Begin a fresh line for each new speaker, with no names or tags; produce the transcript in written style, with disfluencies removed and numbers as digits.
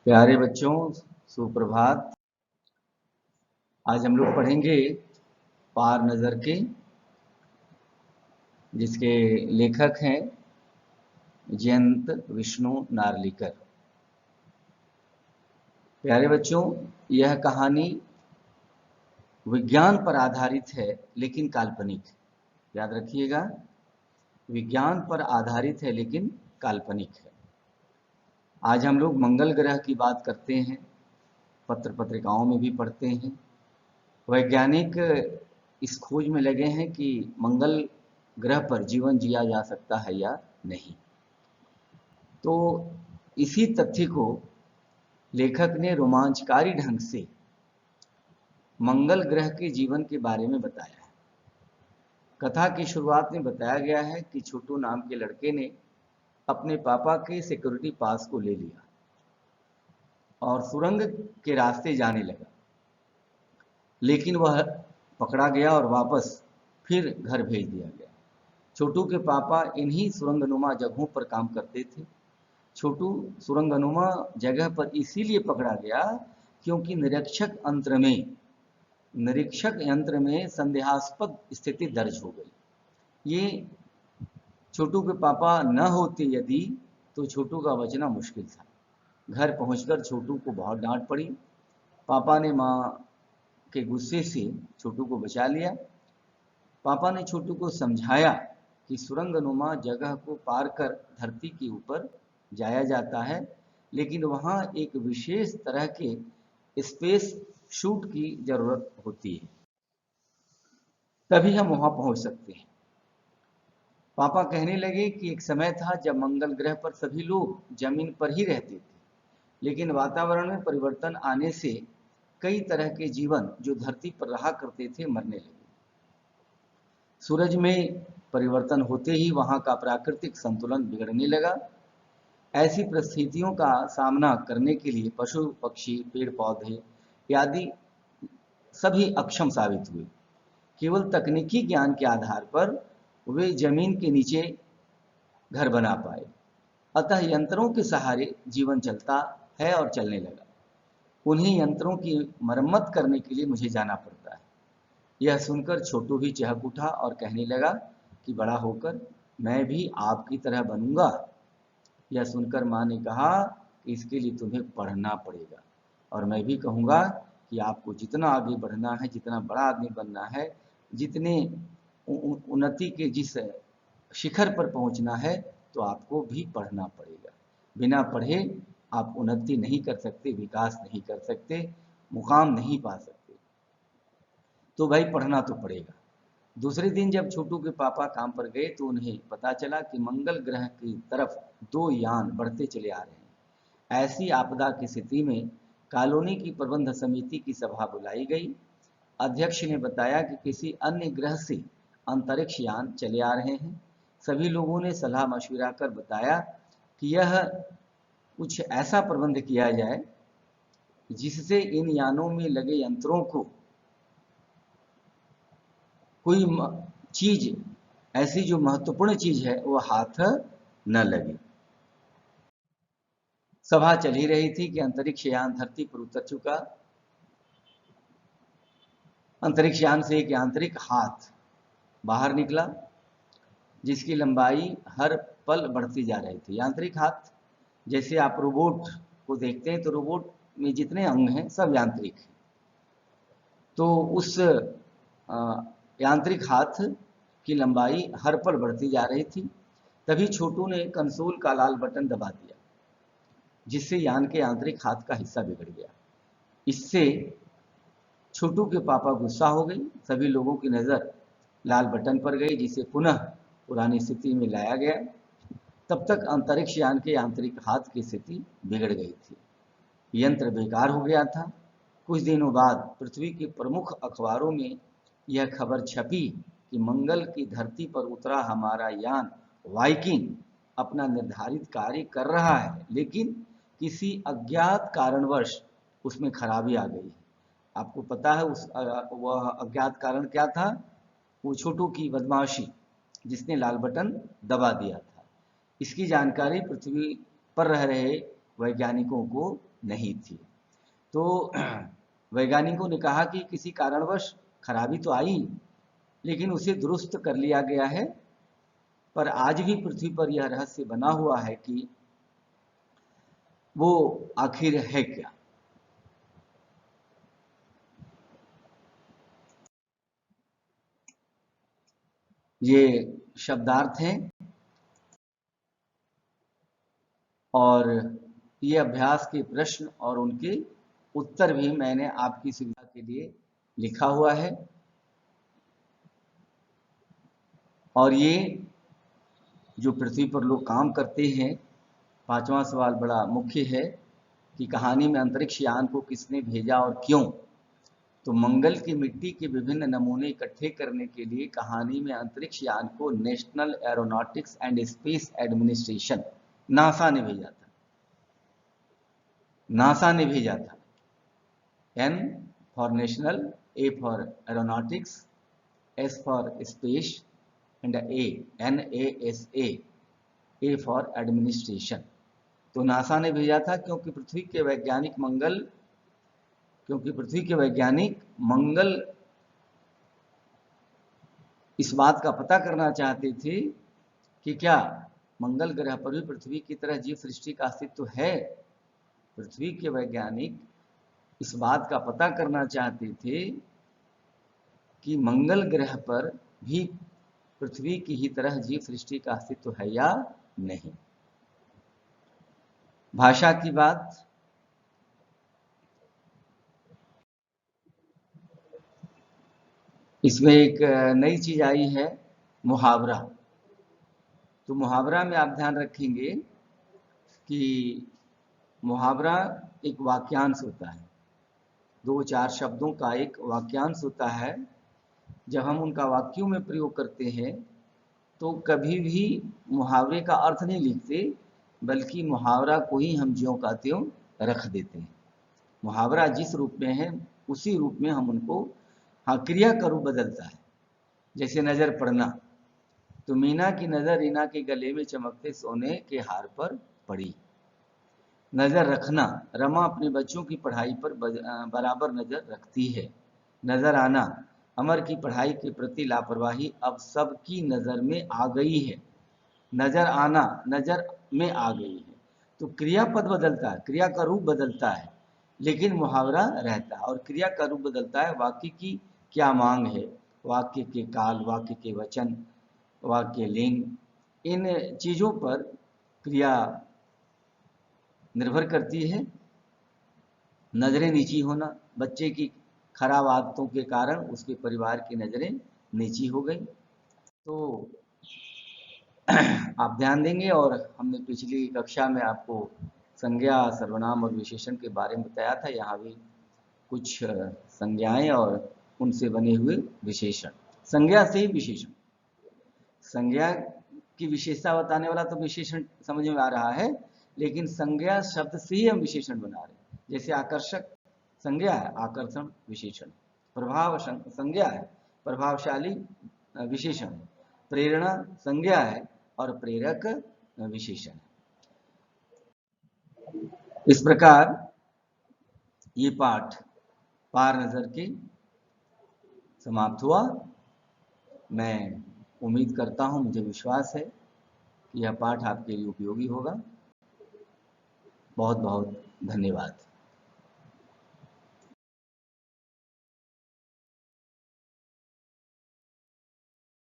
प्यारे बच्चों, सुप्रभात। आज हम लोग पढ़ेंगे पार नज़र के, जिसके लेखक हैं जयंत विष्णु नार्लिकर। प्यारे बच्चों, यह कहानी विज्ञान पर आधारित है लेकिन काल्पनिक। याद रखिएगा, विज्ञान पर आधारित है लेकिन काल्पनिक है। आज हम लोग मंगल ग्रह की बात करते हैं, पत्र पत्रिकाओं में भी पढ़ते हैं। वैज्ञानिक इस खोज में लगे हैं कि मंगल ग्रह पर जीवन जिया जा सकता है या नहीं। तो इसी तथ्य को लेखक ने रोमांचकारी ढंग से मंगल ग्रह के जीवन के बारे में बताया है। कथा की शुरुआत में बताया गया है कि छोटू नाम के लड़के ने अपने पापा के सिक्योरिटी पास को ले लिया और सुरंग के रास्ते जाने लगा, लेकिन वह पकड़ा गया और वापस फिर घर भेज दिया गया। छोटू के पापा इन्हीं सुरंगनुमा जगहों पर काम करते थे। छोटू सुरंगनुमा जगह पर इसीलिए पकड़ा गया क्योंकि निरीक्षक यंत्र में संदेहास्पद स्थिति दर्ज हो गई। ये छोटू के पापा न होते यदि, तो छोटू का बचना मुश्किल था। घर पहुंचकर छोटू को बहुत डांट पड़ी। पापा ने माँ के गुस्से से छोटू को बचा लिया। पापा ने छोटू को समझाया कि सुरंगनुमा जगह को पार कर धरती के ऊपर जाया जाता है, लेकिन वहां एक विशेष तरह के स्पेस शूट की जरूरत होती है, तभी हम वहां पहुंच सकते हैं। पापा कहने लगे कि एक समय था जब मंगल ग्रह पर सभी लोग जमीन पर ही रहते थे, लेकिन वातावरण में परिवर्तन आने से कई तरह के जीवन जो धरती पर रहा करते थे मरने लगे। सूरज में परिवर्तन होते ही वहां का प्राकृतिक संतुलन बिगड़ने लगा। ऐसी परिस्थितियों का सामना करने के लिए पशु पक्षी पेड़ पौधे आदि सभी अक्षम साबित हुए। केवल तकनीकी ज्ञान के आधार पर वे जमीन के नीचे घर बना पाए। अतः यंत्रों के सहारे जीवन चलता है और चलने लगा। उन्हीं यंत्रों की मरम्मत करने के लिए मुझे जाना पड़ता है। यह सुनकर छोटू भी चहक उठा और कहने लगा कि बड़ा होकर मैं भी आपकी तरह बनूंगा। यह सुनकर माँ ने कहा कि इसके लिए तुम्हें पढ़ना पड़ेगा, और मैं भी कहूँगा कि आपको जितना आगे बढ़ना है, जितना बड़ा आदमी बनना है, जितने उन्नति के जिस शिखर पर पहुँचना है, तो आपको भी पढ़ना पड़ेगा। बिना पढ़े आप उन्नति नहीं कर सकते, विकास नहीं कर सकते, मुकाम नहीं पा सकते। तो भाई पढ़ना तो पड़ेगा। दूसरे दिन जब छोटू के पापा काम पर गए तो उन्हें पता चला कि मंगल ग्रह की तरफ 2 यान बढ़ते चले आ रहे हैं। ऐसी आपदा की स्थिति में कॉलोनी की प्रबंध समिति की सभा बुलाई गई। अध्यक्ष ने बताया कि किसी अन्य ग्रह से अंतरिक्ष यान चले आ रहे हैं। सभी लोगों ने सलाह मशविरा कर बताया कि यह कुछ ऐसा प्रबंध किया जाए जिससे इन यानों में लगे यंत्रों को कोई चीज ऐसी जो महत्वपूर्ण चीज है वो हाथ न लगे। सभा चल ही रही थी कि अंतरिक्ष यान धरती पर उतर चुका। अंतरिक्ष यान से एक यांत्रिक हाथ बाहर निकला, जिसकी लंबाई हर पल बढ़ती जा रही थी। यांत्रिक हाथ, जैसे आप रोबोट को देखते हैं तो रोबोट में जितने अंग हैं सब यांत्रिक हैं। तो उस यांत्रिक हाथ की लंबाई हर पल बढ़ती जा रही थी। तभी छोटू ने कंसोल का लाल बटन दबा दिया, जिससे यान के यांत्रिक हाथ का हिस्सा बिगड़ गया। इससे छोटू के पापा गुस्सा हो गई। सभी लोगों की नज़र लाल बटन पर गई, जिसे पुनः पुरानी स्थिति में लाया गया। तब तक अंतरिक्ष यान के यांत्रिक हाथ की स्थिति बिगड़ गई थी। यंत्र बेकार हो गया था। कुछ दिनों बाद पृथ्वी के प्रमुख अखबारों में यह खबर छपी कि मंगल की धरती पर उतरा हमारा यान वाइकिंग अपना निर्धारित कार्य कर रहा है, लेकिन किसी अज्ञात कारणवश उसमें खराबी आ गई है। आपको पता है वह अज्ञात कारण क्या था? वो छोटू की बदमाशी, जिसने लाल बटन दबा दिया था। इसकी जानकारी पृथ्वी पर रह रहे वैज्ञानिकों को नहीं थी। तो वैज्ञानिकों ने कहा कि किसी कारणवश खराबी तो आई, लेकिन उसे दुरुस्त कर लिया गया है। पर आज भी पृथ्वी पर यह रहस्य बना हुआ है कि वो आखिर है क्या। ये शब्दार्थ हैं और ये अभ्यास के प्रश्न और उनके उत्तर भी मैंने आपकी सुविधा के लिए लिखा हुआ है। और ये जो पृथ्वी पर लोग काम करते हैं, पांचवा सवाल बड़ा मुख्य है कि कहानी में अंतरिक्ष यान को किसने भेजा और क्यों। तो मंगल की मिट्टी के विभिन्न नमूने इकट्ठे करने के लिए कहानी में अंतरिक्ष यान को national aeronautics and space administration NASA ने भेजा था। नासा ने भेजा था। N for national, A for aeronautics, S for space and NASA, A for administration. तो नासा ने भेजा था क्योंकि पृथ्वी के वैज्ञानिक मंगल इस बात का पता करना चाहते थे कि क्या मंगल ग्रह पर भी पृथ्वी की तरह जीव सृष्टि का अस्तित्व है। पृथ्वी के वैज्ञानिक इस बात का पता करना चाहते थे कि मंगल ग्रह पर भी पृथ्वी की ही तरह जीव सृष्टि का अस्तित्व है या नहीं। भाषा की बात, इसमें एक नई चीज आई है, मुहावरा। तो मुहावरा में आप ध्यान रखेंगे कि मुहावरा एक वाक्यांश होता है, 2-4 शब्दों का एक वाक्यांश होता है। जब हम उनका वाक्यों में प्रयोग करते हैं तो कभी भी मुहावरे का अर्थ नहीं लिखते, बल्कि मुहावरा को ही हम ज्यों का त्यों रख देते हैं। मुहावरा जिस रूप में है उसी रूप में हम उनको, हाँ, क्रिया का रूप बदलता है। जैसे नजर पड़ना, तो मीना की नजर रीना के गले में चमकते सोने के हार पर पड़ी। नजर रखना, रमा अपने बच्चों की पढ़ाई पर बराबर नजर रखती है। नजर आना, अमर की पढ़ाई के प्रति लापरवाही अब सबकी नजर में आ गई है। नजर आना, नजर में आ गई है। तो क्रियापद बदलता है, क्रिया का रूप बदलता है, लेकिन मुहावरा रहता है। और क्रिया का रूप बदलता है, वाक्य की क्या मांग है, वाक्य के काल, वाक्य के वचन, वाक्य लिंग, इन चीजों पर क्रिया निर्भर करती है। नजरें नीची होना, बच्चे की खराब आदतों के कारण उसके परिवार की नजरें नीची हो गई। तो आप ध्यान देंगे। और हमने पिछली कक्षा में आपको संज्ञा, सर्वनाम और विशेषण के बारे में बताया था। यहाँ भी कुछ संज्ञाएं और उनसे बने हुए विशेषण। संज्ञा से ही विशेषण, संज्ञा की विशेषता बताने वाला तो विशेषण समझ में आ रहा है, लेकिन संज्ञा शब्द से ही हम विशेषण बना रहे हैं। जैसे आकर्षक संज्ञा है, आकर्षण विशेषण। प्रभाव संज्ञा है, प्रभावशाली विशेषण है। प्रेरणा संज्ञा है और प्रेरक विशेषण है। इस प्रकार ये पाठ पार नजर के समाप्त हुआ। मैं उम्मीद करता हूं, मुझे विश्वास है कि यह पाठ आपके लिए उपयोगी होगा। बहुत बहुत धन्यवाद।